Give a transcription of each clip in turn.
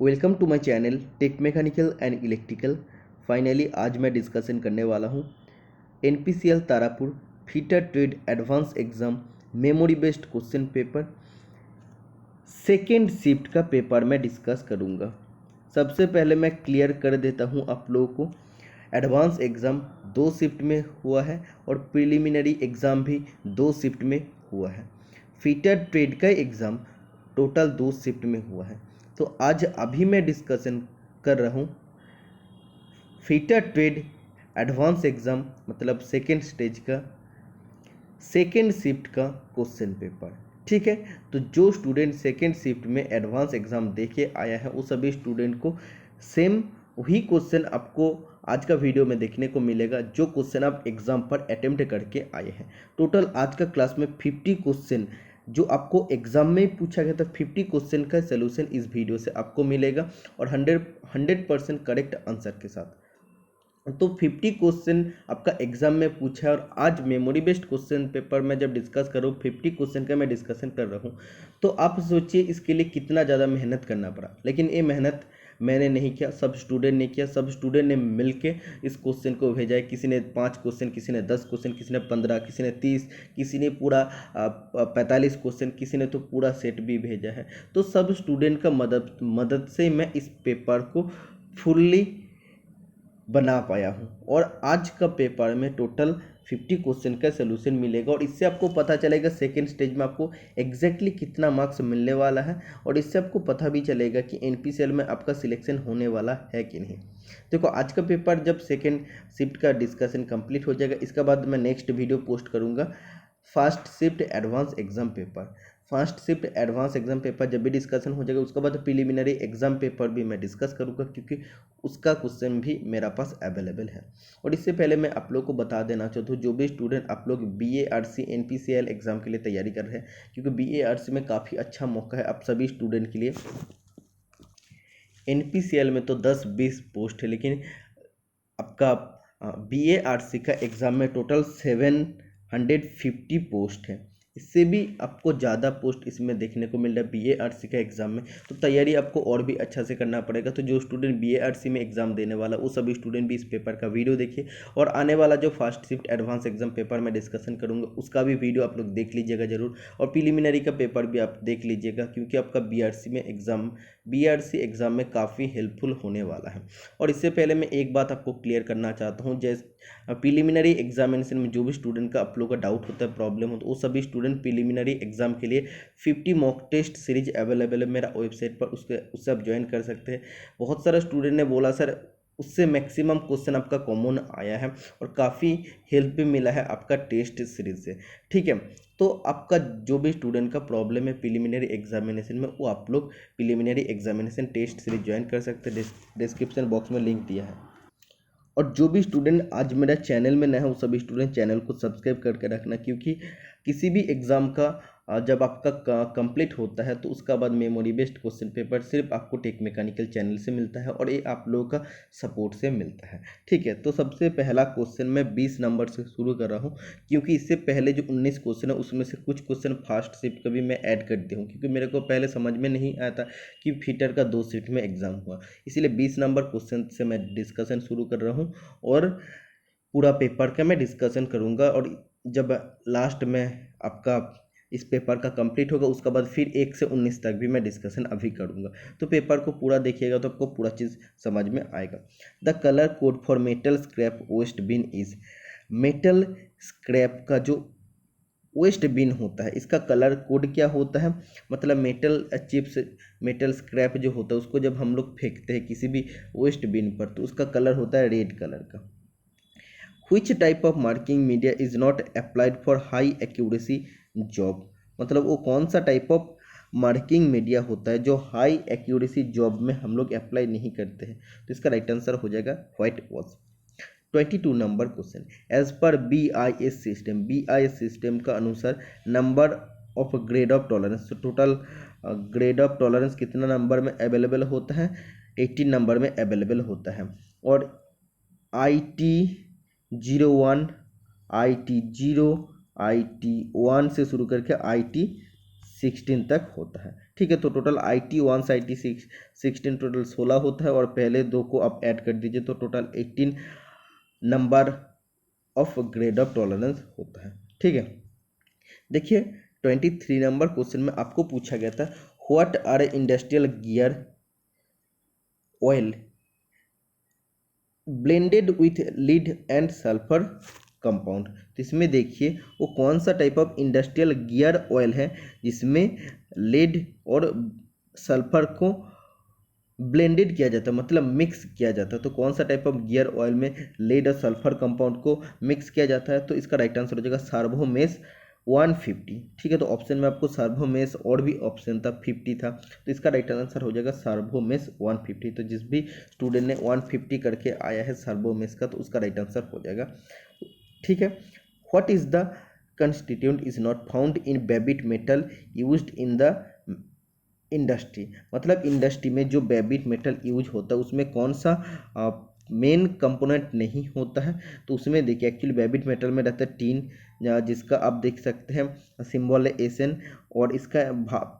Welcome to my channel tech mechanical and electrical. Finally आज मैं discussion करने वाला हूँ NPCL Tarapur fitter trade advance exam memory based question paper second shift का paper मैं discuss करूँगा। सबसे पहले मैं क्लियर कर देता हूँ आप लोगों को, एडवांस एग्ज़ाम 2 शिफ्ट में हुआ है और प्रिलिमिनरी एग्ज़ाम भी 2 शिफ्ट में हुआ है। फीटर ट्रेड का एग्ज़ाम टोटल 2 शिफ्ट में हुआ है। तो आज अभी मैं डिस्कशन कर रहा हूँ फीटर ट्रेड एडवांस एग्ज़ाम मतलब सेकेंड स्टेज का सेकेंड शिफ्ट का क्वेश्चन पेपर। ठीक है, तो जो स्टूडेंट सेकेंड शिफ्ट में एडवांस एग्ज़ाम दे के आया है उस सभी स्टूडेंट को सेम वही क्वेश्चन आपको आज का वीडियो में देखने को मिलेगा जो क्वेश्चन आप एग्ज़ाम पर अटेम्प्ट करके आए हैं। टोटल आज का क्लास में 50 क्वेश्चन जो आपको एग्ज़ाम में पूछा गया था, 50 क्वेश्चन का सलूशन इस वीडियो से आपको मिलेगा और 100% करेक्ट आंसर के साथ। तो 50 क्वेश्चन आपका एग्जाम में पूछा है और आज मेमोरी बेस्ड क्वेश्चन पेपर में जब डिस्कस करूँ 50 क्वेश्चन का मैं डिस्कशन कर रहा हूँ तो आप सोचिए इसके लिए कितना ज़्यादा मेहनत करना पड़ा। लेकिन ये मेहनत मैंने नहीं किया, सब स्टूडेंट ने किया। सब स्टूडेंट ने मिलके इस क्वेश्चन को भेजा है। किसी ने 5 क्वेश्चन, किसी ने 10 क्वेश्चन, किसी ने 15, किसी ने 30, किसी ने पूरा 45 क्वेश्चन, किसी ने तो पूरा सेट भी भेजा है। तो सब स्टूडेंट का मदद से मैं इस पेपर को फुल्ली बना पाया हूँ और आज का पेपर में टोटल 50 क्वेश्चन का सलूशन मिलेगा और इससे आपको पता चलेगा सेकेंड स्टेज में आपको एग्जैक्टली कितना मार्क्स मिलने वाला है और इससे आपको पता भी चलेगा कि NPCL में आपका सिलेक्शन होने वाला है कि नहीं। देखो, आज का पेपर जब सेकेंड शिफ्ट का डिस्कशन कंप्लीट हो जाएगा इसके बाद मैं नेक्स्ट वीडियो पोस्ट करूँगा first shift advance exam paper. First shift advance exam paper जब भी डिस्कशन हो जाएगा उसके बाद प्रिलिमिनरी एग्जाम पेपर भी मैं डिस्कस करूँगा क्योंकि उसका क्वेश्चन भी मेरा पास अवेलेबल है। और इससे पहले मैं आप लोग को बता देना चाहता हूँ जो भी स्टूडेंट आप लोग BA/RC NPCL एग्ज़ाम के लिए तैयारी कर रहे हैं, क्योंकि BA/RC में काफ़ी अच्छा मौका है आप सभी स्टूडेंट के लिए। NPCL में तो 10-20 पोस्ट है, लेकिन आपका BA/RC का एग्ज़ाम में टोटल 750 पोस्ट है। इससे भी आपको ज़्यादा पोस्ट इसमें देखने को मिल रहा है BA/RC का एग्ज़ाम में। तो तैयारी आपको और भी अच्छा से करना पड़ेगा। तो जो स्टूडेंट BA/RC में एग्ज़ाम देने वाला वो सभी स्टूडेंट भी इस पेपर का वीडियो देखिए और आने वाला जो first shift advance exam paper में डिस्कशन करूँगा उसका भी वीडियो आप लोग देख लीजिएगा ज़रूर। और प्रिलिमिनरी का पेपर भी आप देख लीजिएगा क्योंकि आपका BRC एग्ज़ाम में काफ़ी हेल्पफुल होने वाला है। और इससे पहले मैं एक बात आपको क्लियर करना चाहता हूँ, जैसे प्रिलिमिनरी एग्जामिनेशन में जो भी स्टूडेंट का आप लोग का डाउट होता है, प्रॉब्लम होता है, वो सभी स्टूडेंट प्रिलिमिनरी एग्जाम के लिए 50 मॉक टेस्ट सीरीज अवेलेबल है मेरा वेबसाइट पर, उससे आप ज्वाइन कर सकते हैं। बहुत सारे स्टूडेंट ने बोला सर उससे मैक्सिमम क्वेश्चन आपका कॉमन आया है और काफ़ी हेल्प भी मिला है आपका टेस्ट सीरीज से। ठीक है, तो आपका जो भी स्टूडेंट का प्रॉब्लम है प्रिलिमिनरी एग्जामिनेशन में वो आप लोग preliminary examination test series join कर सकते हैं। डिस्क्रिप्शन बॉक्स में लिंक दिया है। और जो भी स्टूडेंट आज मेरा चैनल में नया है वो सभी स्टूडेंट चैनल को सब्सक्राइब करके रखना, क्योंकि किसी भी एग्ज़ाम का जब आपका कंप्लीट होता है तो उसका बाद मेमोरी बेस्ड क्वेश्चन पेपर सिर्फ आपको टेक मैकेनिकल चैनल से मिलता है और ये आप लोगों का सपोर्ट से मिलता है। ठीक है, तो सबसे पहला क्वेश्चन मैं 20 नंबर से शुरू कर रहा हूँ क्योंकि इससे पहले जो 19 क्वेश्चन है उसमें से कुछ क्वेश्चन फास्ट शिफ्ट का भी मैं ऐड कर दिया हूँ क्योंकि मेरे को पहले समझ में नहीं आया था कि फीटर का 2 शिफ्ट में एग्ज़ाम हुआ, इसीलिए 20 नंबर क्वेश्चन से मैं डिस्कशन शुरू कर रहा हूँ और पूरा पेपर का मैं डिस्कशन करूँगा। और जब लास्ट में आपका इस पेपर का कंप्लीट होगा उसके बाद फिर 1 से 19 तक भी मैं डिस्कशन अभी करूँगा। तो पेपर को पूरा देखिएगा तो आपको पूरा चीज़ समझ में आएगा। The colour code for metal scrap waste bin is. Metal scrap का जो वेस्ट बिन होता है इसका कलर कोड क्या होता है, मतलब मेटल चिप्स, मेटल स्क्रैप जो होता है उसको जब हम लोग फेंकते हैं किसी भी वेस्ट बिन पर तो उसका कलर होता है रेड कलर का। Which type of marking media is not applied for high accuracy job, मतलब वो कौन सा टाइप ऑफ मार्किंग मीडिया होता है जो हाई एक्यूरेसी जॉब में हम लोग अप्लाई नहीं करते हैं। तो इसका राइट आंसर हो जाएगा white wash. 22 number question, as पर BIS सिस्टम का अनुसार number of grade of tolerance, तो टोटल ग्रेड ऑफ टॉलरेंस कितना नंबर में अवेलेबल होता है, 18 नंबर में अवेलेबल होता है। और IT01, IT0, IT1 से शुरू करके IT16 तक होता है। ठीक है। तो टोटल IT1 से IT16 टोटल 16 होता है और पहले दो को आप ऐड कर दीजिए तो total 18 number of grade of tolerance होता है। ठीक है। देखिए 23 नंबर क्वेश्चन में आपको पूछा गया था what are industrial gear oil blended with lead and sulphur compound. तो इसमें देखिए वो कौन सा type of industrial gear oil है जिसमें लीड और सल्फर को ब्लेंडेड किया जाता है, मतलब मिक्स किया जाता है। तो कौन सा टाइप ऑफ गियर ऑयल में लीड और सल्फर कंपाउंड को मिक्स किया जाता है? तो इसका राइट आंसर हो जाएगा सार्वोमेस 150। ठीक है। तो ऑप्शन में आपको सार्वोमेस और भी ऑप्शन था 50 था, तो इसका राइट आंसर हो जाएगा सार्वोमेस 150। तो जिस भी स्टूडेंट ने 150 करके आया है सार्वोमेस का तो उसका राइट आंसर हो जाएगा। ठीक है। What is the constituent is not found in Babbitt metal used in the industry, मतलब इंडस्ट्री में जो बेबिट मेटल यूज होता है उसमें कौन सा मेन कंपोनेंट नहीं होता है? तो उसमें देखिए एक्चुअली बेबिट मेटल में रहता है टीन, जिसका आप देख सकते हैं सिंबल है एसएन, और इसका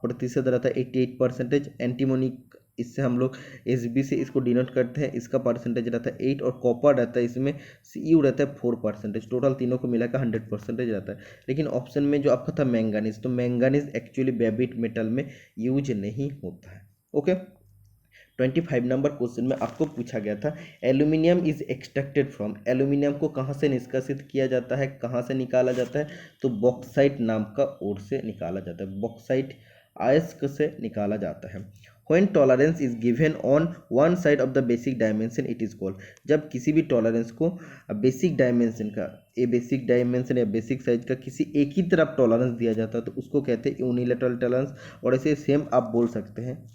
प्रतिशत रहता है 88%। एंटीमोनी इससे हम लोग एसबी से इसको डिनोट करते हैं, इसका परसेंटेज रहता है 8, और कॉपर रहता है इसमें सीयू रहता है 4%। टोटल तीनों को मिलाकर 100% रहता है। लेकिन ऑप्शन में जो आपका था मैंगानीज, तो मैंगानीज एक्चुअली बेबिट मेटल में यूज नहीं होता है। ओके। 25 नंबर क्वेश्चन में आपको पूछा गया था aluminium is extracted from, aluminium को कहाँ से निष्कासित किया जाता है, कहाँ से निकाला जाता है? तो बॉक्साइट नाम का ओर से निकाला जाता है, बॉक्साइट अयस्क से निकाला जाता है। When tolerance is given on one side of the basic dimension it is called, जब किसी भी टॉलरेंस को बेसिक डायमेंशन का, ए बेसिक डायमेंशन या बेसिक साइज का किसी एक ही तरफ टॉलरेंस दिया जाता है तो उसको कहते हैं यूनिलैटरल टॉलरेंस। और ऐसे सेम आप बोल सकते हैं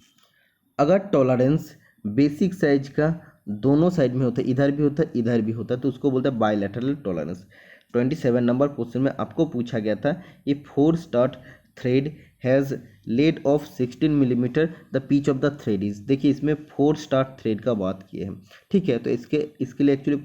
अगर टॉलरेंस बेसिक साइज का दोनों साइड में होता है, इधर भी होता है इधर भी होता है, तो उसको बोलते हैं बायलैटरल टॉलरेंस। 27 नंबर क्वेश्चन में आपको पूछा गया था ये 4 start thread has laid off 16 millimetre the pitch of the thread is. देखिए इसमें 4 स्टार्ट थ्रेड का बात किए हैं। ठीक है। तो इसके लिए एक्चुअली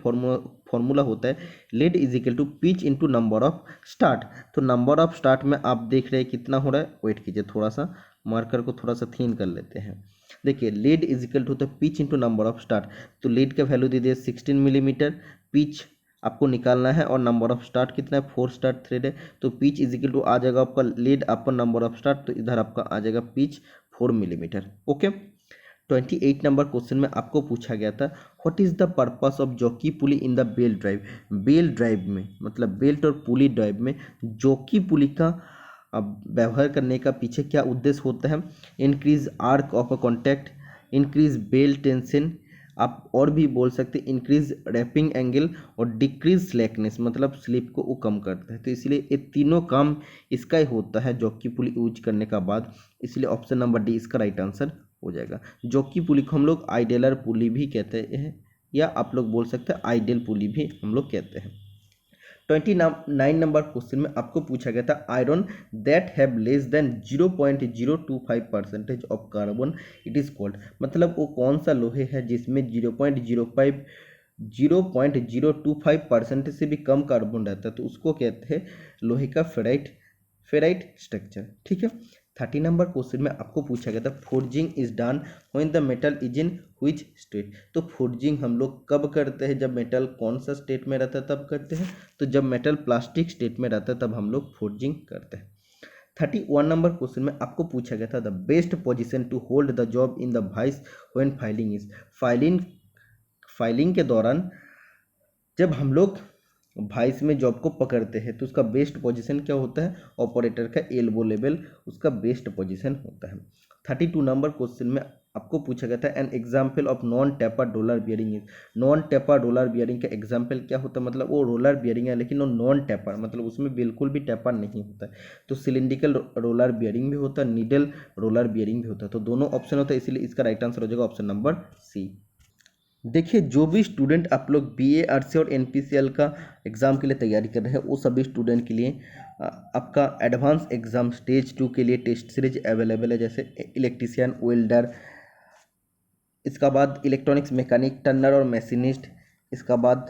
फॉर्मूला होता है lead is equal to pitch into number of start. तो नंबर ऑफ स्टार्ट में आप देख रहे हैं कितना हो रहा है, वेट कीजिए थोड़ा सा, मार्कर को थोड़ा सा थीन कर लेते हैं। देखिए lead is equal to the pitch into number of start, तो लीड का वैल्यू दे दिए 16 मिलीमीटर, पिच आपको निकालना है और नंबर ऑफ स्टार्ट कितना है 4 स्टार्ट थ्रेड है, तो पिच इज इक्वल टू आ जाएगा आपका lead upon number of start, तो इधर आपका आ जाएगा pitch 4 millimetre. Okay. 28 number question में आपको पूछा गया था what is the purpose of jockey pulley in the belt drive, belt drive में मतलब बेल्ट और पुली ड्राइव में जॉकी पुली का व्यवहार करने का पीछे क्या उद्देश्य होता है? Increase arc of a contact, increase belt tension, आप और भी बोल सकते हैं इंक्रीज रैपिंग एंगल, और डिक्रीज स्लैकनेस मतलब स्लिप को वो कम करता है। तो इसलिए ये तीनों काम इसका ही होता है जॉकी पुली यूज करने का बाद, इसलिए ऑप्शन नंबर डी इसका राइट आंसर हो जाएगा। जॉकी पुली को हम लोग आइडलर पुली भी कहते हैं, या आप लोग बोल सकते हैं आइडल पुली भी हम लोग कहते हैं। 29 नंबर क्वेश्चन में आपको पूछा गया था iron that have less than 0.025% of carbon it is called, मतलब वो कौन सा लोहे है जिसमें 0.025% से भी कम कार्बन रहता है, तो उसको कहते हैं लोहे का फेराइट स्ट्रक्चर। ठीक है। 30 नंबर क्वेश्चन में आपको पूछा गया था forging is done when the metal is in which state, तो फोर्जिंग हम लोग कब करते हैं? जब मेटल कौन सा स्टेट में रहता है तब करते हैं, तो जब मेटल प्लास्टिक स्टेट में रहता है तब हम लोग फोर्जिंग करते हैं। 31 नंबर क्वेश्चन में आपको पूछा गया था the best position to hold the job in the vice when filing is, filing के दौरान जब हम लोग वाइस में जॉब को पकड़ते हैं तो उसका बेस्ट पोजीशन क्या होता है? ऑपरेटर का एल्बो लेवल उसका बेस्ट पोजीशन होता है। 32 नंबर क्वेश्चन में आपको पूछा गया था an example of non taper roller bearing is, non taper roller bearing का एग्जाम्पल क्या होता है? मतलब वो रोलर बियरिंग है लेकिन वो नॉन टेपर, मतलब उसमें बिल्कुल भी टेपर नहीं होता है। तो सिलिंड्रिकल रोलर बियरिंग भी होता है, नीडल रोलर बियरिंग भी होता है, तो दोनों ऑप्शन होता है, इसलिए इसका राइट आंसर हो जाएगा ऑप्शन नंबर सी। देखिए जो भी स्टूडेंट आप लोग BA और NPCL का एग्ज़ाम के लिए तैयारी कर रहे हैं वो सभी स्टूडेंट के लिए आपका एडवांस एग्ज़ाम स्टेज 2 के लिए टेस्ट सीरीज अवेलेबल है, जैसे इलेक्ट्रीशियन, वेल्डर, इसका बाद इलेक्ट्रॉनिक्स मैकेनिक, टर्नर और मशीनिस्ट, इसका बाद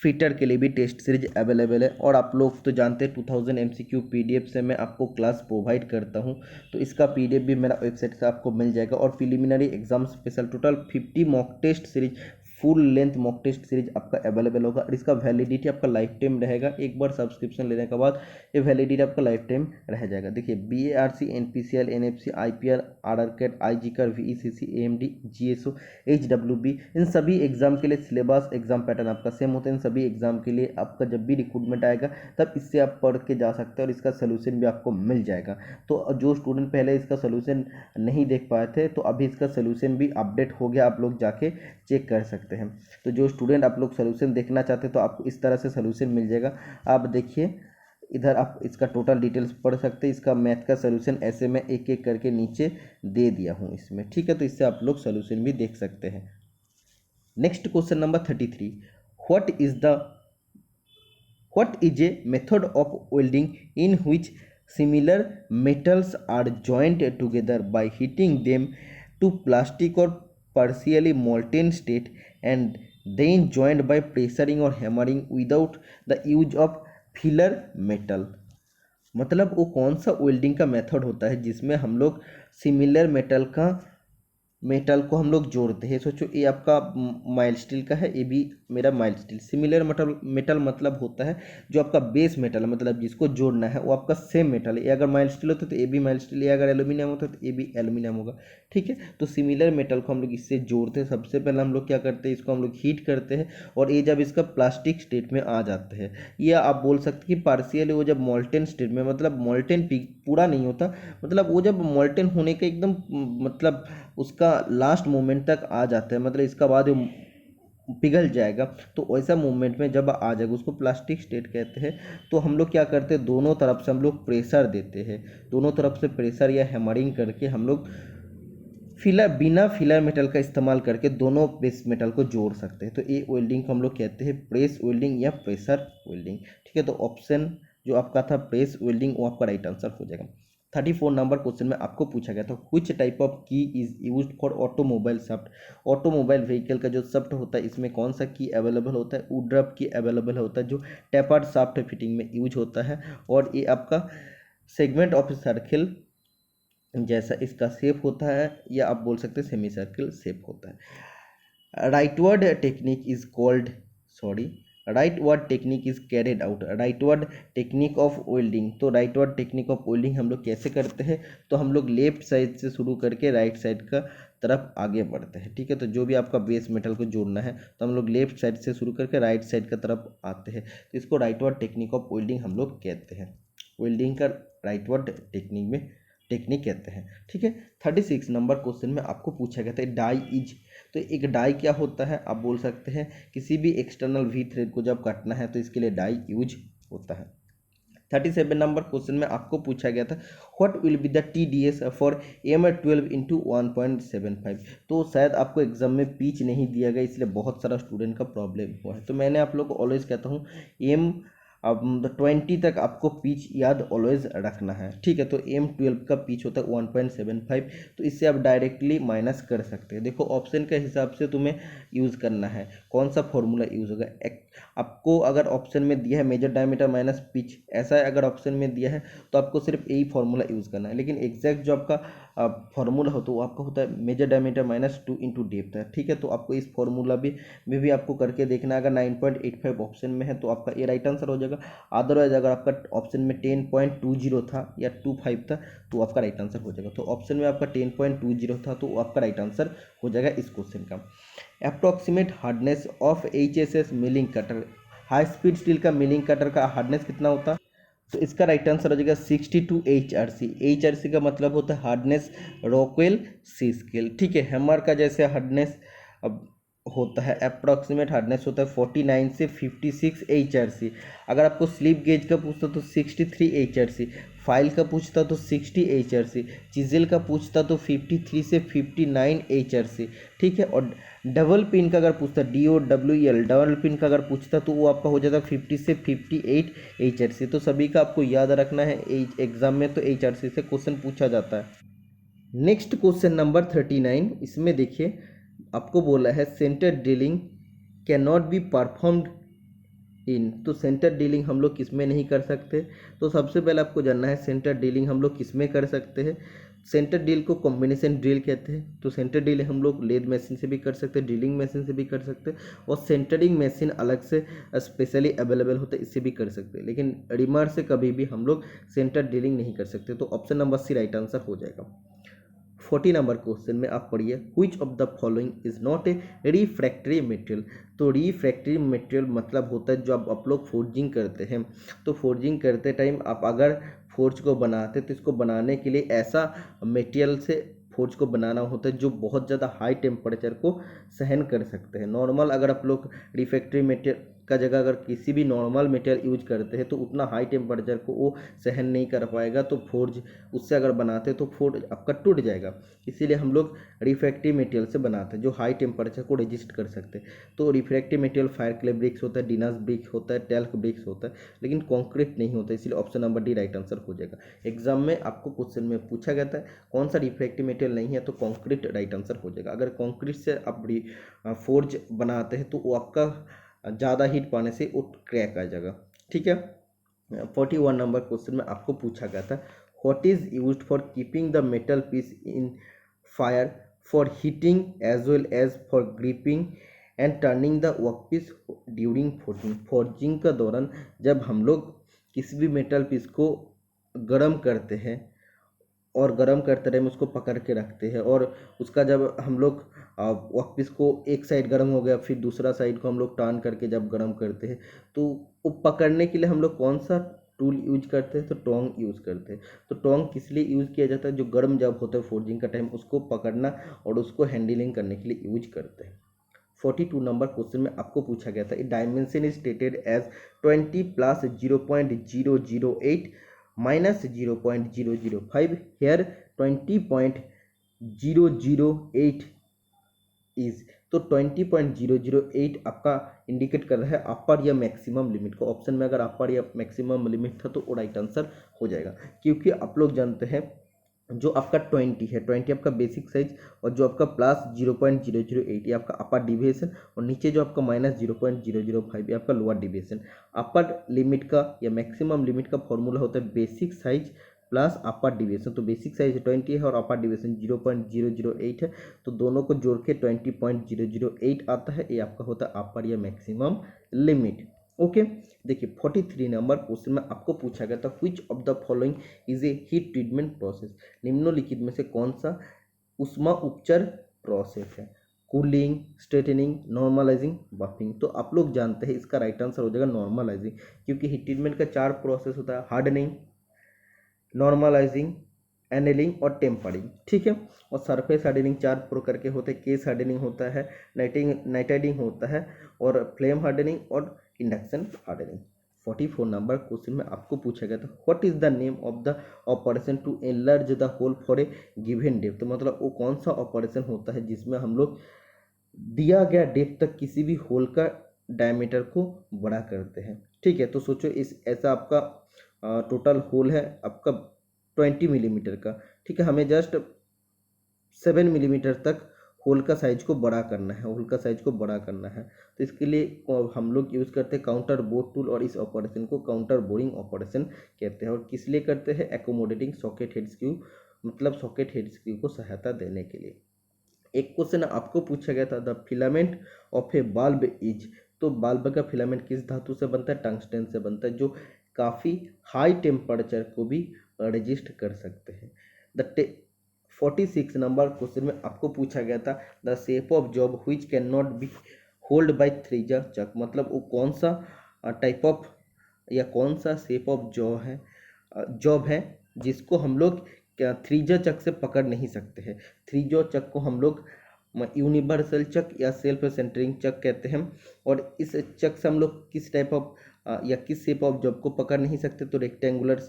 फिटर के लिए भी टेस्ट सीरीज अवेलेबल है। और आप लोग तो जानते हैं 2000 MCQ PDF से मैं आपको क्लास प्रोवाइड करता हूं, तो इसका PDF भी मेरा वेबसाइट से आपको मिल जाएगा। और preliminary exam special total 50 mock test series, full length mock test series आपका अवेलेबल होगा। और इसका वैलिडिटी आपका लाइफ टाइम रहेगा, एक बार सब्सक्रिप्शन लेने के बाद ये वैलिडिटी आपका लाइफ टाइम रह जाएगा। देखिए BARC, NPCL, NFC, IPR, RRCAT, IGCAR, VECC, AMD, GSO, HWB, इन सभी एग्जाम के लिए सिलेबस एग्जाम पैटर्न आपका सेम होता है। इन सभी एग्जाम के लिए आपका जब भी रिक्रूटमेंट आएगा तब इससे आप पढ़ के जा सकते हैं और इसका सोल्यूशन भी आपको मिल जाएगा। तो जो स्टूडेंट पहले इसका सोल्यूशन नहीं देख पाए थे तो अभी इसका सोल्यूशन भी अपडेट हो गया, आप लोग जाके चेक कर सकते हैं। तो जो स्टूडेंट आप लोग सोल्यूशन देखना चाहते हैं तो आपको इस तरह से सोल्यूशन मिल जाएगा। आप देखिए इधर आप इसका टोटल डिटेल्स पढ़ सकते हैं। इसका मैथ का सोल्यूशन ऐसे मैं एक एक करके नीचे दे दिया हूँ इसमें, ठीक है। तो इससे आप लोग सोल्यूशन भी देख सकते हैं। Next question number 33, what is a method of welding in which similar metals are joined together by heating them to plastic or partially molten state and then joined by pressuring or hammering without the use of filler metal? मतलब वो कौन सा welding का method होता है जिसमें हम लोग सिमिलर मेटल को हम लोग जोड़ते हैं। सोचो ये आपका माइल्ड स्टील का है, ये भी मेरा माइल्ड स्टील। सिमिलर मेटल मतलब होता है जो आपका बेस मेटल है, मतलब जिसको जोड़ना है वो आपका सेम मेटल है। ये अगर माइल्ड स्टील होता है तो ये भी माइल्ड स्टील, ये अगर एल्यूमिनियम होता है तो ये भी एल्यूमिनियम होगा, ठीक है। तो सिमिलर मेटल को हम लोग इससे जोड़ते हैं। सबसे पहले हम लोग क्या करते हैं, इसको हम लोग हीट करते हैं और ये जब इसका प्लास्टिक स्टेट में आ जाते हैं, या आप बोल सकते हैं कि पार्शियली वो जब मोल्टेन स्टेट में, मतलब मोल्टेन पूरा नहीं होता, मतलब वो जब मोल्टेन होने के एकदम मतलब उसका लास्ट मोमेंट तक आ जाता है, मतलब इसका बाद पिघल जाएगा, तो वैसा मोमेंट में जब आ जाएगा उसको प्लास्टिक स्टेट कहते हैं। तो हम लोग क्या करते हैं, दोनों तरफ से हम लोग प्रेशर देते हैं, दोनों तरफ से प्रेशर या हैमरिंग करके हम लोग बिना फिलर मेटल का इस्तेमाल करके दोनों बेस मेटल को जोड़ सकते हैं। तो ये वेल्डिंग को हम लोग कहते हैं प्रेस वेल्डिंग या प्रेशर वेल्डिंग, ठीक है। तो ऑप्शन जो आपका था प्रेस वेल्डिंग वो आपका राइट आंसर हो जाएगा। 34 नंबर क्वेश्चन में आपको पूछा गया था व्हिच टाइप ऑफ की is used for automobile shaft. Automobile vehicle का जो शाफ्ट होता है इसमें कौन सा की अवेलेबल होता है, वुडवर्क की अवेलेबल होता है जो टेपर्ड शाफ्ट फिटिंग में यूज होता है। और ये आपका सेगमेंट ऑफ सर्किल जैसा इसका शेप होता है, या आप बोल सकते हैं सेमी सर्किल शेप होता है। Rightward technique is called rightward technique is carried out. Rightward technique of welding, तो राइटवर्ड टेक्निक ऑफ वेल्डिंग हम लोग कैसे करते हैं, तो हम लोग लेफ्ट साइड से शुरू करके राइट साइड का तरफ आगे बढ़ते हैं, ठीक है। तो जो भी आपका बेस मेटल को जोड़ना है तो हम लोग लेफ्ट साइड से शुरू करके राइट साइड का तरफ आते हैं, तो इसको राइटवर्ड टेक्निक ऑफ वेल्डिंग हम लोग कहते हैं। वेल्डिंग का राइटवर्ड टेक्निक कहते हैं, ठीक है। 36 नंबर क्वेश्चन में आपको पूछा गया था डाई इज, तो एक डाई क्या होता है, आप बोल सकते हैं किसी भी एक्सटर्नल वी थ्रेड को जब काटना है तो इसके लिए डाई यूज होता है। 37 नंबर क्वेश्चन में आपको पूछा गया था what will be the TDS for AMR12 × 1.75। तो शायद आपको एग्जाम में पीच नहीं दिया गया, इसलिए बहुत सारा स्टूडेंट का प्रॉब्लम हुआ है। तो मैंने आप लोग को ऑलवेज कहता हूँ M20 तक आपको पिच याद ऑलवेज रखना है, ठीक है। तो M12 का पिच होता है 1.75, तो इससे आप डायरेक्टली माइनस कर सकते हैं। देखो ऑप्शन के हिसाब से तुम्हें यूज़ करना है, कौन सा फॉर्मूला यूज़ होगा। आपको अगर ऑप्शन में दिया है मेजर डायमीटर माइनस पिच, ऐसा है अगर ऑप्शन में दिया है तो आपको सिर्फ यही फॉर्मूला यूज़ करना है। लेकिन एग्जैक्ट जो आपका फॉर्मूला हो तो वो आपका होता है मेजर डायमीटर माइनस 2 × डेप्थ है, ठीक है। तो आपको इस फॉर्मूला में भी आपको करके देखना है। अगर 9.85 ऑप्शन में है तो आपका ये राइट आंसर हो जाएगा। अदरवाइज अगर आपका ऑप्शन में 10.20 था या 25 था तो आपका राइट आंसर हो जाएगा। तो ऑप्शन में आपका 10.20 था तो आपका राइट आंसर हो जाएगा इस क्वेश्चन का। Approximate hardness of HSS milling cutter, high speed steel का मिलिंग कटर का हार्डनेस कितना होता है, तो इसका राइट आंसर हो जाएगा 62 HRC। HRC का मतलब होता है हार्डनेस रॉकवेल सी स्केल, ठीक है। हैमर का जैसे हार्डनेस अब होता है अप्रॉक्सीमेट हार्डनेस होता है 49 से 56 HRC। अगर आपको स्लिप गेज का पूछता तो 63 HRC, फाइल का पूछता तो 60 HRC, चिजिल का पूछता तो 53 से 59 HRC, ठीक है। और डबल पिन का अगर पूछता DOWEL डबल पिन का अगर पूछता तो वो आपका हो जाता 50 से 58 HRC। तो सभी का आपको याद रखना है, एग्जाम में तो HRC से क्वेश्चन पूछा जाता है। नेक्स्ट क्वेश्चन नंबर 39, इसमें देखिए आपको बोला है centre drilling can not be performed in. तो सेंटर डीलिंग हम लोग किस में नहीं कर सकते, तो सबसे पहले आपको जानना है सेंटर डीलिंग हम लोग किस में कर सकते हैं। सेंटर डील को कॉम्बिनेशन ड्रिल कहते हैं। तो सेंटर डील हम लोग लेद मशीन से भी कर सकते हैं, ड्रिलिंग मशीन से भी कर सकते हैं, और सेंटरिंग मशीन अलग से स्पेशली अवेलेबल होता है, इससे भी कर सकते हैं। लेकिन रिमर से कभी भी हम लोग सेंटर डीलिंग नहीं कर सकते। तो option number C right answer हो जाएगा। 40 नंबर क्वेश्चन में आप पढ़िए, which of the following is not a refractory material. तो रिफ्रैक्टरी मटेरियल मतलब होता है जो आप लोग फोर्जिंग करते हैं। तो फोर्जिंग करते टाइम आप अगर फोर्ज को बनाते तो इसको बनाने के लिए ऐसा मटेरियल से फोर्ज को बनाना होता है जो बहुत ज़्यादा हाई टेम्परेचर को सहन कर सकते हैं। नॉर्मल अगर आप लोग रिफ्रैक्टरी मटेरियल का जगह अगर किसी भी नॉर्मल मटेरियल यूज करते हैं तो उतना हाई टेम्परेचर को वो सहन नहीं कर पाएगा, तो फोर्ज उससे अगर बनाते हैं तो फोर्ज आपका टूट जाएगा। इसीलिए हम लोग रिफ्रैक्टिव मटेरियल से बनाते हैं जो हाई टेम्परेचर को रेजिस्ट कर सकते हैं। तो refractive material fire clay bricks होता है, डिनस ब्रिक होता है, टेल्क ब्रिक्स होता है, लेकिन कॉन्क्रीट नहीं होता। इसलिए option number D right answer हो जाएगा। एग्जाम में आपको क्वेश्चन में पूछा गया था कौन सा रिफ्रैक्टिव मटेरियल नहीं है, तो कॉन्क्रीट राइट आंसर हो जाएगा। अगर कॉन्क्रीट से आप फोर्ज बनाते हैं तो वो आपका ज़्यादा हीट पाने से वो क्रैक आ जाएगा। ठीक है। 41 नंबर क्वेश्चन में आपको पूछा गया था what is used for keeping the metal piece in fire for heating as well as for gripping and turning the work piece during forging. Forging के दौरान जब हम लोग किसी भी मेटल पीस को गर्म करते हैं और गर्म करते टाइम उसको पकड़ के रखते हैं, और उसका जब हम लोग वर्कपीस को एक साइड गर्म हो गया फिर दूसरा साइड को हम लोग टर्न करके जब गर्म करते हैं, तो वो पकड़ने के लिए हम लोग कौन सा टूल यूज करते हैं, तो टोंग यूज करते हैं। तो टोंग किस लिए यूज किया जाता है, जो गर्म जब होता है फोर्जिंग का टाइम उसको पकड़ना और उसको हैंडलिंग करने के लिए यूज करते हैं। 42 नंबर क्वेश्चन में आपको पूछा गया था dimension is stated as 20 plus 0.008 minus 0.005। Here 20.008 is. तो 20.008 आपका इंडिकेट कर रहा है अपर या मैक्सिमम लिमिट को। ऑप्शन में अगर अपर या मैक्सिमम लिमिट था तो वो राइट आंसर हो जाएगा, क्योंकि आप लोग जानते हैं जो आपका 20 है, 20 आपका बेसिक साइज, और जो आपका प्लस 0.008 ये आपका अपर डिविएशन, और नीचे जो आपका माइनस 0.005 ये आपका लोअर डिविएशन। अपर लिमिट का या मैक्सिमम लिमिट का फॉर्मूला होता है बेसिक साइज प्लस अपर डिविएशन। तो बेसिक साइज 20 है और अपर डिविएशन 0.008 है, तो दोनों को जोड़ के 20.008 आता है। ये आपका होता है अपर या मैक्सिमम लिमिट। ओके। देखिए 43 नंबर क्वेश्चन में आपको पूछा गया था which of the following is A heat treatment process. निम्नलिखित में से कौन सा उष्मा उपचार प्रोसेस है, कूलिंग, स्ट्रेटनिंग, नॉर्मलाइजिंग, बफिंग। तो आप लोग जानते हैं इसका राइट आंसर हो जाएगा नॉर्मलाइजिंग, क्योंकि हीट ट्रीटमेंट का 4 प्रोसेस होता है, हार्डनिंग, नॉर्मलाइजिंग, एनेलिंग और टेम्परिंग। ठीक है। और सरफेस हार्डनिंग 4 प्रकार के होते हैं, केस हार्डनिंग होता है, नाइटाइडिंग होता है, और फ्लेम हार्डनिंग और इंडक्शन हार्डनिंग। 44 नंबर क्वेश्चन में आपको पूछा गया था what is the name of the operation to enlarge the hole for a given depth. तो मतलब वो कौन सा ऑपरेशन होता है जिसमें हम लोग दिया गया डेप्थ तक किसी भी होल का डायमीटर को बड़ा करते हैं। ठीक है। तो सोचो इस ऐसा आपका टोटल होल है आपका 20 मिलीमीटर का। ठीक है। हमें जस्ट 7 मिलीमीटर तक होल का साइज को बड़ा करना है, होल का साइज को बड़ा करना है। तो इसके लिए हम लोग यूज़ करते हैं काउंटर बोर टूल, और इस ऑपरेशन को काउंटर बोरिंग ऑपरेशन कहते हैं। और किस लिए करते हैं, एकोमोडेटिंग सॉकेट हेड स्क्रू, मतलब सॉकेट हेड स्क्रू को सहायता देने के लिए। एक क्वेश्चन आपको पूछा गया था the filament of A bulb is. तो बल्ब का फिलामेंट किस धातु से बनता है, टंगस्टन से बनता है, जो काफ़ी हाई टेम्परेचर को भी रजिस्ट कर सकते हैं। द 46 नंबर क्वेश्चन में आपको पूछा गया था the shape of job which cannot be hold by three jaw chuck. मतलब वो कौन सा टाइप ऑफ या कौन सा शेप ऑफ जॉब है जिसको हम लोग क्या थ्रीजर चक से पकड़ नहीं सकते हैं। थ्रीजर चक को हम लोग यूनिवर्सल चक या सेल्फ सेंटरिंग चक कहते हैं। और इस चक से हम लोग किस टाइप ऑफ या किस शेप ऑफ जॉब को पकड़ नहीं सकते, तो रेक्टेंगुलर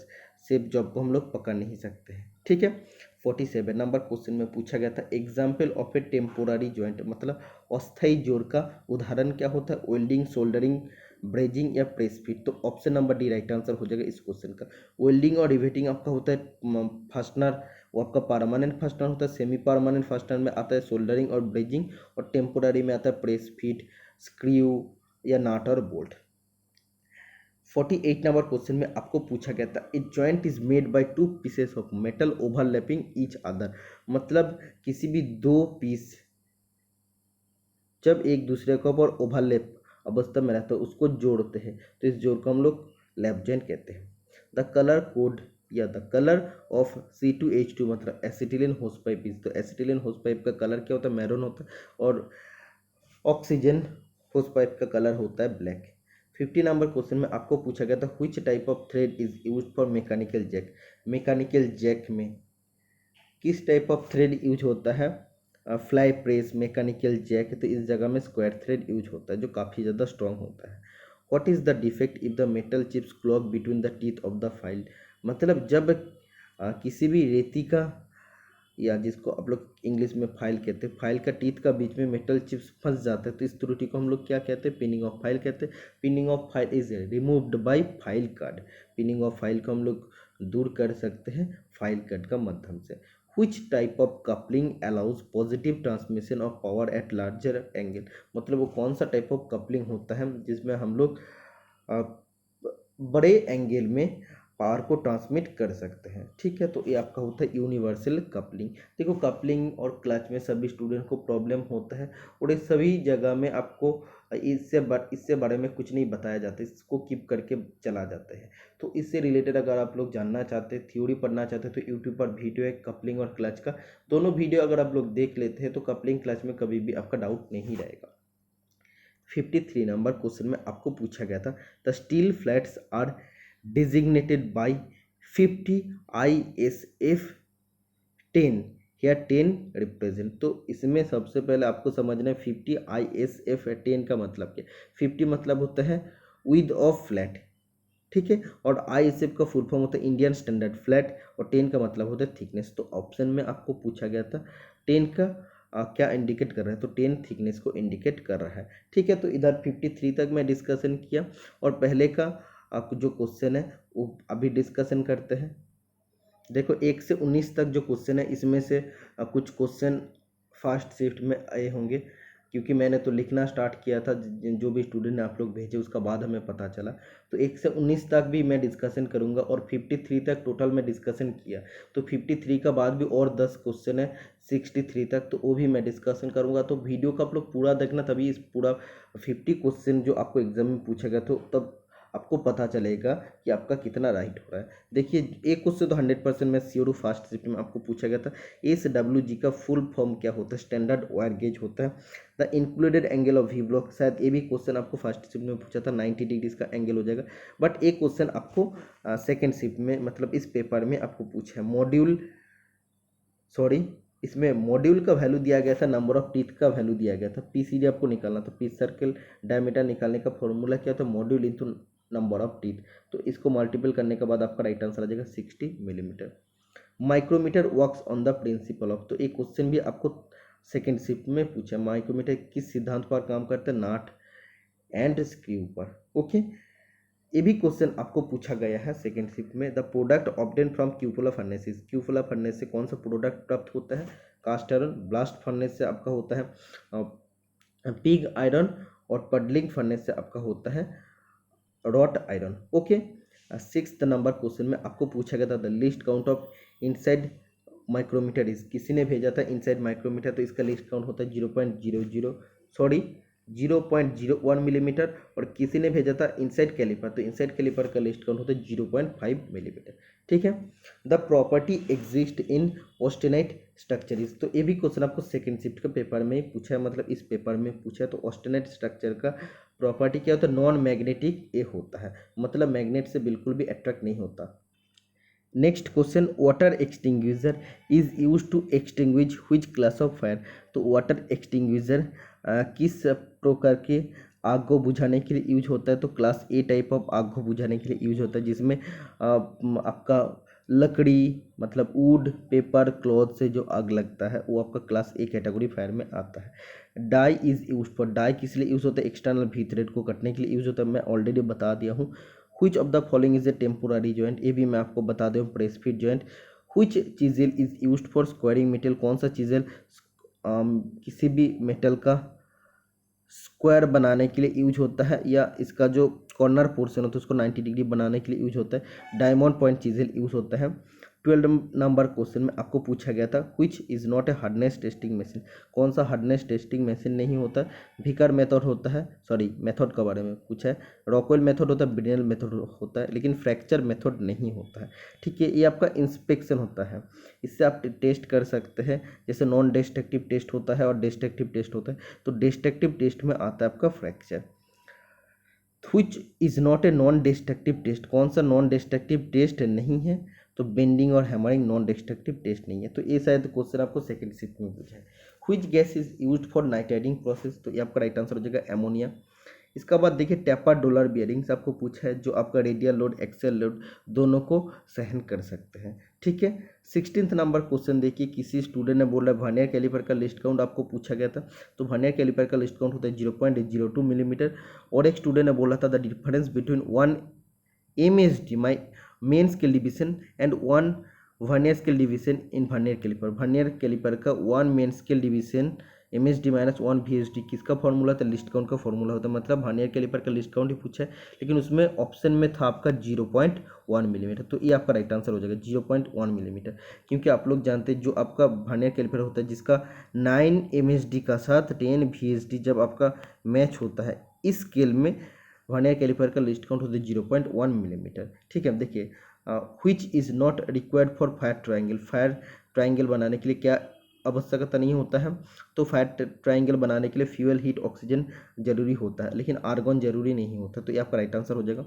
शेप जॉब को हम लोग पकड़ नहीं सकते हैं। ठीक है। 47 नंबर क्वेश्चन में पूछा गया था example of A temporary joint, मतलब अस्थायी जोड़ का उदाहरण क्या होता है, वेल्डिंग, सोल्डरिंग, ब्रेजिंग या प्रेस फिट। तो option number D right answer हो जाएगा इस क्वेश्चन का। वेल्डिंग और रिवेटिंग आपका होता है फास्टनर, वो आपका परमानेंट फास्टनर होता है। सेमी परमानेंट फास्टनर में आता है सोल्डरिंग और ब्रेजिंग, और टेम्पोररी में आता है प्रेस फिट, स्क्रू या नाट और बोल्ट। 48 नंबर क्वेश्चन में आपको पूछा गया था, a joint is made by two pieces of metal overlapping each other. मतलब किसी भी दो पीस जब एक दूसरे के ऊपर ओवरलैप अवस्था में रहता है उसको जोड़ते हैं, तो इस जोड़ को हम लोग लैप जॉइंट कहते हैं। द कलर कोड या द कलर ऑफ C2H2 मतलब एसिटिलीन होस पाइप इज, तो एसिटिलीन होस पाइप का कलर क्या होता है, मैरून होता है, और ऑक्सीजन होस पाइप का कलर होता है ब्लैक। 50 नंबर क्वेश्चन में आपको पूछा गया था, which type of thread is used for mechanical jack. Mechanical jack में किस टाइप ऑफ थ्रेड यूज होता है, फ्लाई प्रेस, मैकेनिकल जैक, तो इस जगह में स्क्वायर थ्रेड यूज होता है जो काफ़ी ज़्यादा स्ट्रॉन्ग होता है। What is the defect if the metal chips clog between the teeth of the file. मतलब जब किसी भी रेती का या जिसको आप लोग इंग्लिश में फाइल कहते हैं, फाइल का टीथ का बीच में मेटल चिप्स फंस जाते हैं, तो इस त्रुटि को हम लोग क्या कहते हैं, पिनिंग ऑफ फाइल कहते हैं। Pinning of file is removed by file card. Pinning of file को हम लोग दूर कर सकते हैं फाइल कार्ड का माध्यम से। Which type of coupling allows positive transmission of power at larger angle। मतलब वो कौन सा टाइप ऑफ कपलिंग होता है जिसमें हम लोग अ, बड़े एंगल में पावर को ट्रांसमिट कर सकते हैं। ठीक है, तो ये आपका होता है यूनिवर्सल कपलिंग। देखो कपलिंग और क्लच में सभी स्टूडेंट को प्रॉब्लम होता है, और ये सभी जगह में आपको इससे बारे में कुछ नहीं बताया जाता, इसको कीप करके चला जाता है। तो इससे रिलेटेड अगर आप लोग जानना चाहते हैं, थ्योरी पढ़ना चाहते हैं, तो यूट्यूब पर वीडियो है कपलिंग और क्लच का, दोनों वीडियो अगर आप लोग देख लेते हैं तो कपलिंग क्लच में कभी भी आपका डाउट नहीं रहेगा। 53 नंबर क्वेश्चन में आपको पूछा गया था, the steel flats are designated by 50 ISF 10, या 10 रिप्रेजेंट। तो इसमें सबसे पहले आपको समझना है 50 ISF 10 का मतलब क्या। 50 मतलब होता है विथ ऑफ फ्लैट, ठीक है, और ISF का फुल फॉर्म होता है इंडियन स्टैंडर्ड फ्लैट, और 10 का मतलब होता है थिकनेस। तो ऑप्शन में आपको पूछा गया था 10 का क्या इंडिकेट कर रहा है, तो 10 थिकनेस को इंडिकेट कर रहा है। ठीक है, तो इधर 53 तक मैं डिस्कशन किया, और पहले का जो क्वेश्चन है वो अभी डिस्कशन करते हैं। देखो 1 से 19 तक जो क्वेश्चन है इसमें से कुछ क्वेश्चन फास्ट शिफ्ट में आए होंगे, क्योंकि मैंने तो लिखना स्टार्ट किया था, जो भी स्टूडेंट ने आप लोग भेजे उसका बाद हमें पता चला। तो 1 से 19 तक भी मैं डिस्कशन करूंगा, और 53 तक टोटल में डिस्कशन किया, तो 53 का बाद भी और 10 क्वेश्चन है 63 तक, तो वो भी मैं डिस्कशन करूंगा। तो वीडियो को आप लोग पूरा देखना, तभी इस पूरा 50 क्वेश्चन जो आपको एग्जाम में पूछेगा तो तब आपको पता चलेगा कि आपका कितना राइट हो रहा है। देखिए एक क्वेश्चन तो 100% मैं श्योर हूँ फास्ट शिफ्ट में आपको पूछा गया था, SWG का फुल फॉर्म क्या होता है, स्टैंडर्ड वायर गेज होता है। The included angle of V block, शायद ये भी क्वेश्चन आपको फर्स्ट शिफ्ट में पूछा था, 90 डिग्रीज का एंगल हो जाएगा। बट एक क्वेश्चन आपको सेकेंड शिफ्ट में मतलब इस पेपर में आपको पूछा है मॉड्यूल, सॉरी, इसमें मॉड्यूल का वैल्यू दिया गया था, नंबर ऑफ टीथ का वैल्यू दिया गया था, PCD आपको निकालना था। पीस सर्कल डायमीटर निकालने का फॉर्मूला क्या था, module into number of teeth, तो इसको मल्टीपल करने के बाद आपका राइट आंसर आ जाएगा 60 millimetre. Micrometer works on the principle of, तो एक क्वेश्चन भी आपको सेकेंड शिफ्ट में पूछा, माइक्रोमीटर किस सिद्धांत पर काम करता है, नाट एंड स्क्रू पर। ओके, ये भी क्वेश्चन आपको पूछा गया है सेकेंड शिफ्ट में। The product obtain from cupola furnaces, cupola furnace से कौन सा प्रोडक्ट प्राप्त होता है, कास्ट आयरन। ब्लास्ट फर्नेस से आपका होता है पिग आयरन, और पडलिंग फर्नेस से आपका होता है wrought iron. Okay, 6th number question में आपको पूछा गया था, the least count of inside micrometer is, किसी ने भेजा था इनसाइड माइक्रोमीटर, तो इसका लिस्ट काउंट होता है 0.00, सॉरी 0.01 मिलीमीटर, और किसी ने भेजा था इनसाइड कैलिपर, तो इनसाइड कैलिपर का लिस्ट काउंट होता है 0.5 मिलीमीटर। ठीक है, the property exist in austenite structure is, तो ये भी क्वेश्चन आपको सेकंड शिफ्ट के पेपर में ही पूछा है, मतलब इस पेपर में पूछा है। तो ऑस्टेनाइट स्ट्रक्चर का प्रॉपर्टी क्या होता है, नॉन मैग्नेटिक ए होता है, मतलब मैग्नेट से बिल्कुल भी अट्रैक्ट नहीं होता। Next question, water extinguisher is use to extinguish which class of fire, तो वाटर एक्सटिंग्विशर किस प्रकार के आग को बुझाने के लिए यूज होता है, तो क्लास ए टाइप ऑफ आग को बुझाने के लिए यूज होता है, जिसमें आपका लकड़ी मतलब वुड पेपर क्लॉथ से जो आग लगता है वो आपका क्लास ए कैटेगरी फायर में आता है। Die is use for, die किस लिए यूज होता है, एक्सटर्नल भी थ्रेड को कटने के लिए यूज होता है, मैं ऑलरेडी बता दिया हूँ। Which of the following is a temporary joint, ये भी मैं आपको बता दूँ, press fit joint. Which chisel is used for squaring metal, कौन सा चीजेल किसी भी मेटल का स्क्वायर बनाने के लिए यूज होता है, या इसका जो कॉर्नर पोर्शन होता है उसको 90 डिग्री बनाने के लिए यूज होता है। डायमंड पॉइंट चीजेल यूज होता है। 12 नंबर क्वेश्चन में आपको पूछा गया था which is not A hardness testing machine, कौन सा हार्डनेस टेस्टिंग मशीन नहीं होता। भिकर मेथड होता है, सॉरी मेथड के बारे में पूछा है। रॉकवेल मेथड होता है, ब्रिनेल मेथड होता है, लेकिन फ्रैक्चर मेथड नहीं होता है। ठीक है, ये आपका इंस्पेक्शन होता है, इससे आप टेस्ट कर सकते हैं। जैसे नॉन डिस्ट्रक्टिव टेस्ट होता है और डिस्ट्रक्टिव टेस्ट होता है, तो डिस्ट्रक्टिव टेस्ट में आता है आपका fracture. Which is not a non destructive test, कौन सा नॉन डिस्ट्रक्टिव टेस्ट नहीं है, तो बेंडिंग और हैमरिंग नॉन डिस्ट्रक्टिव टेस्ट नहीं है। तो ये शायद क्वेश्चन आपको सेकंड शिफ्ट में पूछा है। Which gas is used for nitriding process, तो ये आपका राइट आंसर हो जाएगा एमोनिया। इसका बाद देखिए टेपर डॉलर बियरिंग्स आपको पूछा है, जो आपका रेडियल लोड एक्सेल लोड दोनों को सहन कर सकते हैं। ठीक है, 16 नंबर क्वेश्चन देखिए, किसी स्टूडेंट ने बोला वर्नियर कैलिपर का लिस्ट काउंट आपको पूछा गया था। तो वर्नियर कैलिपर का लिस्ट काउंट होता है 0.02 मिलीमीटर। और एक स्टूडेंट ने बोला था the difference between 1 MSD my main scale division and 1 vernier scale division in vernier calliper. Vernier calliper का 1 main scale division MSD minus 1 VSD किसका फॉर्मूला था, लिस्ट काउंट का फॉर्मूला होता है। मतलब वर्नियर कैलिपर का लिस्ट काउंट ही पूछा है, लेकिन उसमें ऑप्शन में था आपका 0.1 मिलीमीटर। तो ये आपका राइट आंसर हो जाएगा 0.1 मिलीमीटर, क्योंकि आप लोग जानते हैं जो आपका वर्नियर कैलिपर होता है जिसका 9 MSD का साथ 10 VSD जब आपका मैच होता है, इस स्केल में वर्नियर कैलिपर का लिस्ट काउंट होता है 0.1 मिलीमीटर। ठीक है, अब देखिए which is not required for fire triangle, fire triangle बनाने के लिए क्या आवश्यकता नहीं होता है, तो फायर ट्राइंगल बनाने के लिए फ्यूल हीट ऑक्सीजन जरूरी होता है, लेकिन आर्गन जरूरी नहीं होता। तो ये आपका राइट आंसर हो जाएगा।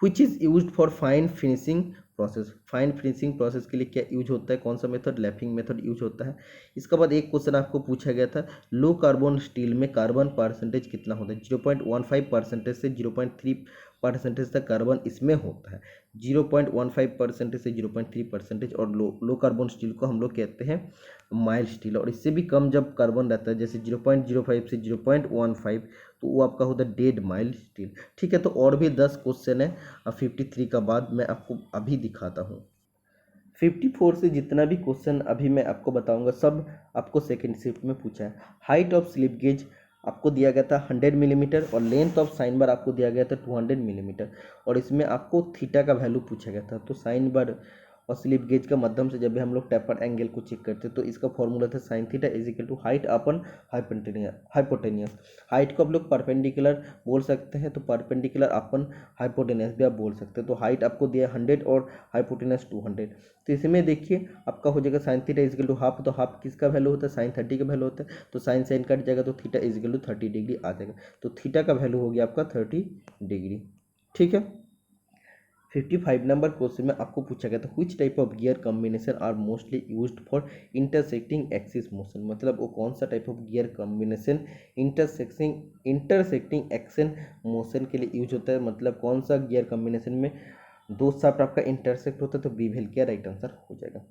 Which is used for fine finishing process, fine finishing process के लिए क्या यूज होता है, कौन सा मेथड, लैपिंग मेथड यूज होता है। इसके बाद एक क्वेश्चन आपको पूछा गया था लो कार्बन स्टील में कार्बन परसेंटेज कितना होता है। 0.15% से 0.3% तक कार्बन इसमें होता है। 0.15% से 0.3%, और लो कार्बन स्टील को हम लोग कहते हैं माइल्ड स्टील। और इससे भी कम जब कार्बन रहता है, जैसे 0.05 से 0.15, तो वो आपका होता है डेड माइल्ड स्टील। ठीक है, तो और भी 10 क्वेश्चन है 53 का बाद मैं आपको अभी दिखाता हूँ। 54 से जितना भी क्वेश्चन अभी मैं आपको बताऊंगा सब आपको सेकंड शिफ्ट में पूछा है। हाइट ऑफ स्लिप गेज आपको दिया गया था 100 मिलीमीटर, और लेंथ ऑफ साइन बार आपको दिया गया था 200 मिलीमीटर, और इसमें आपको थीटा का वैल्यू पूछा गया था। तो साइन बार और स्लिप गेज का माध्यम से जब भी हम लोग टेपर एंगल को चेक करते हैं, तो इसका फॉर्मूला था sine theta is equal to height upon hypotenuse. Height को आप लोग परपेंडिकुलर बोल सकते हैं, तो परपेंडिकुलर अपन हाइपोटेनियस भी आप बोल सकते हैं। तो हाइट आपको दिया 100 और हाइपोटेनियस 200। तो इसमें देखिए आपका हो जाएगा sine theta is equal to half, तो हाफ किसका वैल्यू होता है, साइन 30 का वैल्यू होता है। तो साइन साइन कट जाएगा, तो theta is equal to 30 degree आ जाएगा। तो थीटा का वैल्यू हो गया आपका 30 डिग्री। ठीक है, 55 नंबर क्वेश्चन में आपको पूछा गया था which type of gear combination are mostly used for intersecting axis motion, मतलब वो कौन सा type of gear combination intersecting action motion के लिए यूज होता है। मतलब कौन सा गियर कॉम्बिनेशन में दो शाफ्ट आपका इंटरसेक्ट होता है, तो बी व्हील का राइट आंसर हो जाएगा।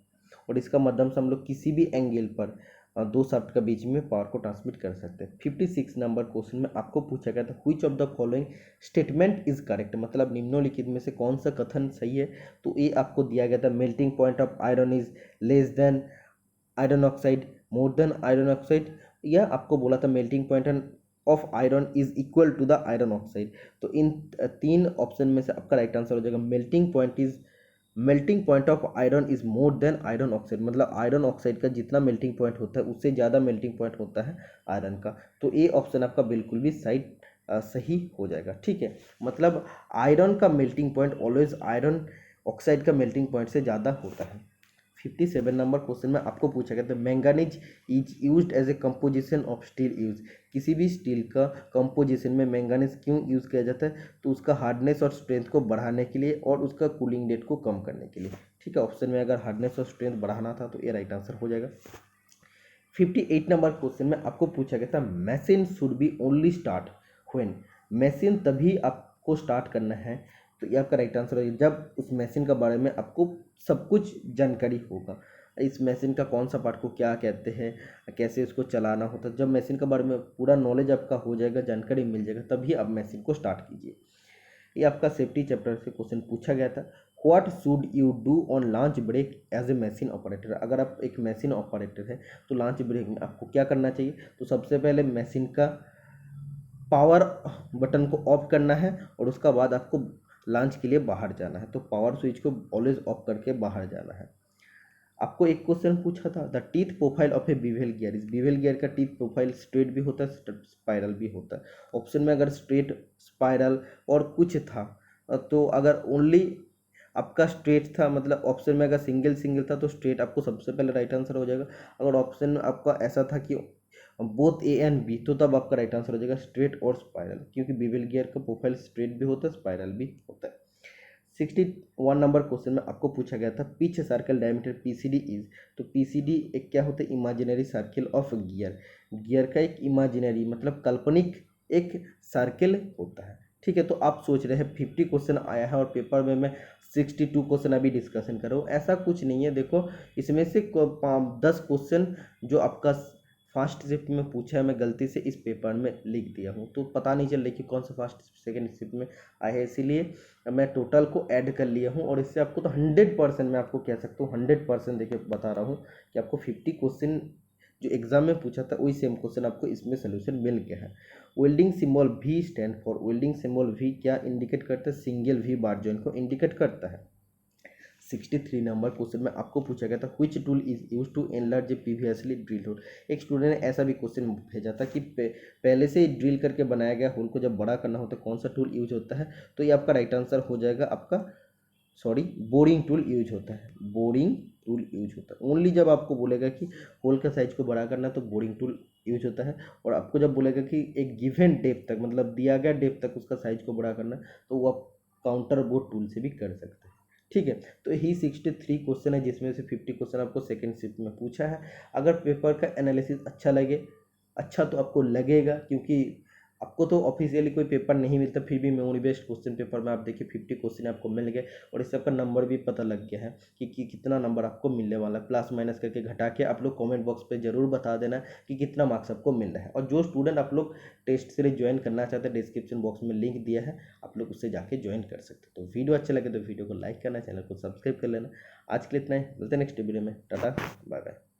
और इसका माध्यम से हम लोग किसी भी एंगल पर दो शाफ्ट का बीच में पावर को ट्रांसमिट कर सकते हैं। 56 नंबर क्वेश्चन में आपको पूछा गया था which of the following statement is correct, मतलब निम्नलिखित में से कौन सा कथन सही है। तो ये आपको दिया गया था melting point of iron is less than iron oxide, more than iron oxide, या आपको बोला था melting point of iron is equal to the iron oxide. तो इन तीन ऑप्शन में से आपका राइट आंसर हो जाएगा melting point of iron is more than iron oxide, मतलब आयरन ऑक्साइड का जितना मेल्टिंग पॉइंट होता है उससे ज़्यादा मेल्टिंग पॉइंट होता है आयरन का। तो ये ऑप्शन आपका बिल्कुल भी सही हो जाएगा। ठीक है, मतलब आयरन का melting point always iron oxide का मेल्टिंग पॉइंट से ज़्यादा होता है। 57 नंबर क्वेश्चन में आपको पूछा गया था manganese is used as a composition of steel use, किसी भी स्टील का कंपोजिशन में मैंगानीज क्यों यूज़ किया जाता है, तो उसका हार्डनेस और स्ट्रेंथ को बढ़ाने के लिए और उसका कूलिंग डेट को कम करने के लिए। ठीक है, ऑप्शन में अगर हार्डनेस और स्ट्रेंथ बढ़ाना था तो ये राइट आंसर हो जाएगा। 58 नंबर क्वेश्चन में आपको पूछा गया था machine should be only start when, machine तभी आपको स्टार्ट करना है। तो ये आपका राइट आंसर है जब उस मशीन के बारे में आपको सब कुछ जानकारी होगा। इस मशीन का कौन सा पार्ट को क्या कहते हैं, कैसे उसको चलाना होता है, जब मशीन के बारे में पूरा नॉलेज आपका हो जाएगा, जानकारी मिल जाएगा, तभी आप मशीन को स्टार्ट कीजिए। ये आपका सेफ्टी चैप्टर से क्वेश्चन पूछा गया था what should you do on lunch break as a machine operator, अगर आप एक मशीन ऑपरेटर है तो लॉन्च ब्रेक में आपको क्या करना चाहिए। तो सबसे पहले मशीन का पावर बटन को ऑफ करना है और उसका बाद आपको लॉन्च के लिए बाहर जाना है। तो पावर स्विच को ऑलवेज ऑफ करके बाहर जाना है। आपको एक क्वेश्चन पूछा था, the teeth profile of A bevel gear. इस बीवेल गियर का टीथ प्रोफाइल स्ट्रेट भी होता है, स्पाइरल भी होता है। ऑप्शन में अगर स्ट्रेट, स्पाइरल और कुछ था, तो अगर ओनली आपका स्ट्रेट था, मतलब ऑप्शन में अगर सिंगल सिंगल था तो स्ट्रेट आपको सबसे पहले राइट आंसर हो जाएगा। अगर ऑप्शन में आपका ऐसा था कि बोथ ए एंड बी, तो तब आपका राइट आंसर हो जाएगा स्ट्रेट और स्पाइरल, क्योंकि बीवेल गियर का प्रोफाइल स्ट्रेट भी होता है, स्पाइरल भी होता है। 61 नंबर क्वेश्चन में आपको पूछा गया था pitch circle diameter PCD is. तो पीसीडी एक क्या होता है, imaginary circle of gear. Gear का एक इमेजिनरी मतलब काल्पनिक एक सर्किल होता है। ठीक है, तो आप सोच रहे हैं 50 क्वेश्चन आया है और पेपर में मैं 62 क्वेश्चन अभी डिस्कशन कर रहा हूँ। ऐसा कुछ नहीं है, देखो इसमें से 10 क्वेश्चन जो आपका फर्स्ट शिफ्ट में पूछा है, मैं गलती से इस पेपर में लिख दिया हूँ, तो पता नहीं चल रही कि कौन सा फर्स्ट सेकंड शिफ्ट में आया है, इसीलिए मैं टोटल को ऐड कर लिया हूँ। और इससे आपको तो 100% मैं आपको कह सकता हूँ 100% देखिए बता रहा हूँ कि आपको 50 क्वेश्चन जो एग्जाम में पूछा था वही सेम क्वेश्चन आपको इसमें सोल्यूशन मिल गया है। Welding symbol V stand for. Welding symbol V क्या इंडिकेट करता है, सिंगल वी बार जॉइंट को इंडिकेट करता है। 63 नंबर क्वेश्चन में आपको पूछा गया था which tool is use to enlarge a previously drill hole. एक स्टूडेंट ने ऐसा भी क्वेश्चन भेजा था कि पहले से ही ड्रिल करके बनाया गया होल को जब बड़ा करना होता है कौन सा टूल यूज होता है, तो ये आपका राइट आंसर हो जाएगा आपका, सॉरी, बोरिंग टूल यूज होता है। बोरिंग टूल यूज होता है ओनली जब आपको बोलेगा कि होल का साइज को बड़ा करना है तो बोरिंग टूल यूज होता है। और आपको जब बोलेगा कि एक गिवन डेप्थ तक, मतलब दिया गया डेप्थ तक उसका साइज को बड़ा करना है, तो वो आप काउंटर बोर्ड टूल से भी कर सकते हैं। ठीक है, तो यही 63 क्वेश्चन है जिसमें से 50 क्वेश्चन आपको सेकंड शिफ्ट में पूछा है। अगर पेपर का एनालिसिस अच्छा लगे, अच्छा तो आपको लगेगा, क्योंकि आपको तो ऑफिशियली कोई पेपर नहीं मिलता, फिर भी मेमोरी बेस्ड क्वेश्चन पेपर में आप देखिए 50 क्वेश्चन आपको मिल गए और इससे आपका नंबर भी पता लग गया है कि कितना नंबर आपको मिलने वाला है। प्लस माइनस करके घटा के आप लोग कमेंट बॉक्स पे जरूर बता देना कि कितना मार्क्स आपको मिल रहा है। और जो स्टूडेंट आप लोग टेस्ट सीरीज ज्वाइन करना चाहते हैं, डिस्क्रिप्शन बॉक्स में लिंक दिया है, आप लोग उससे जाके ज्वाइन कर सकते हैं। तो वीडियो अच्छा लगे तो वीडियो को लाइक करना, चैनल को सब्सक्राइब कर लेना। आज के लिए इतना ही, मिलते हैं नेक्स्ट वीडियो में। Tata, bye bye.